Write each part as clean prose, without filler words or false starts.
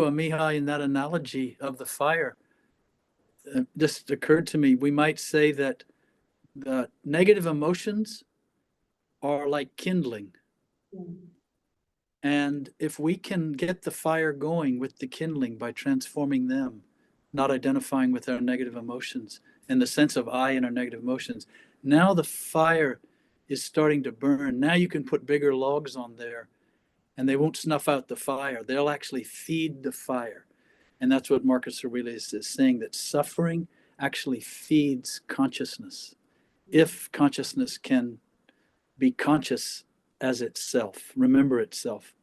Mihai, in that analogy of the fire, just occurred to me, we might say that the negative emotions are like kindling. And if we can get the fire going with the kindling by transforming them, not identifying with our negative emotions and the sense of I in our negative emotions, now the fire is starting to burn. Now you can put bigger logs on there and they won't snuff out the fire. They'll actually feed the fire. And that's what Marcus Aurelius is saying, that suffering actually feeds consciousness. If consciousness can be conscious as itself, remember itself.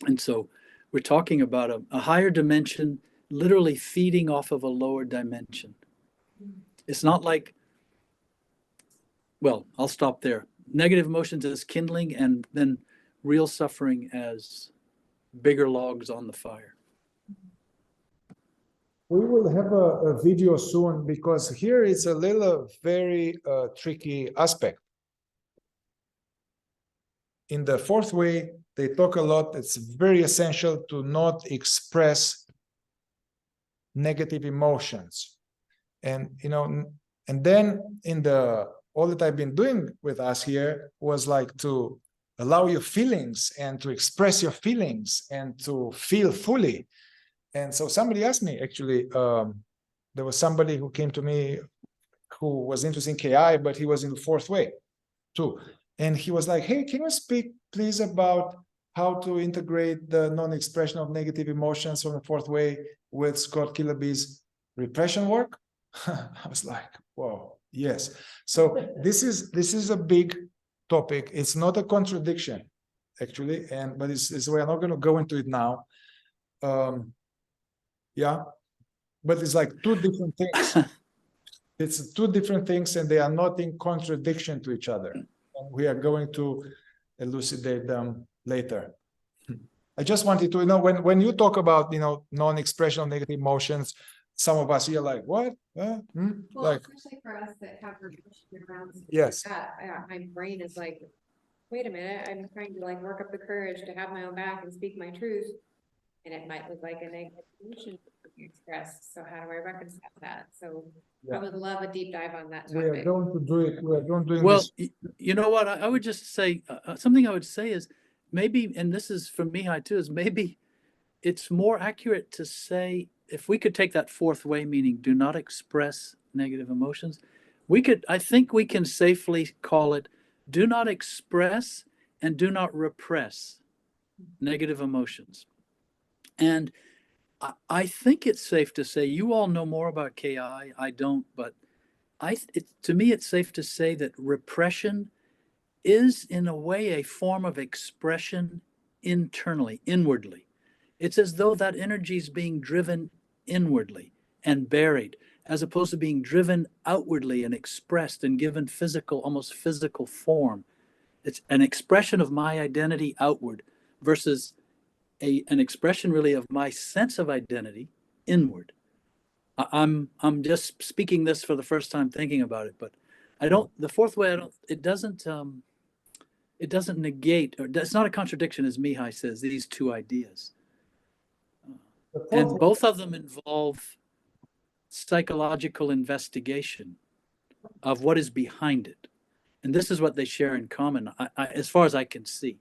And so we're talking about a higher dimension literally feeding off of a lower dimension. It's not like, well, I'll stop there. Negative emotions as kindling, and then real suffering as bigger logs on the fire. We will have a video soon, because here it's a little very tricky aspect. In the fourth way, they talk a lot. It's very essential to not express negative emotions. And, you know, and then in the, all that I've been doing with us here was like to allow your feelings and to express your feelings and to feel fully. And so somebody asked me, actually, there was somebody who came to me who was interested in KI, but he was in the fourth way too. And he was like, hey, can you speak please about how to integrate the non-expression of negative emotions from the fourth way with Scott Killaby's repression work? I was like, whoa, yes. So this is a big topic. It's not a contradiction, actually, but we're not going to go into it now. Yeah, but it's like two different things. It's two different things, and they are not in contradiction to each other. And we are going to elucidate them later. I just wanted to, you know, when you talk about, you know, non-expression of negative emotions, some of us here like, what? Well, like, especially for us that have repression around stuff yes. like that, my brain is like, wait a minute, I'm trying to like work up the courage to have my own back and speak my truth. And it might look like a negative emotion expressed. So how do I reconcile that? So I would love a deep dive on that topic. We are going to do it. We are going to do it. Well, you know what? I would just say something I would say is maybe, and this is from Mihai too, is maybe it's more accurate to say, if we could take that fourth way, meaning do not express negative emotions, I think we can safely call it do not express and do not repress negative emotions. And I think it's safe to say, you all know more about KI, I don't, but to me, it's safe to say that repression is in a way a form of expression internally, inwardly. It's as though that energy is being driven inwardly and buried, as opposed to being driven outwardly and expressed and given physical, almost physical form. It's an expression of my identity outward versus an expression really of my sense of identity inward. I'm just speaking this for the first time thinking about it, but the fourth way, it doesn't negate, or it's not a contradiction, as Mihai says, these two ideas. And both of them involve psychological investigation of what is behind it. And this is what they share in common, as far as I can see.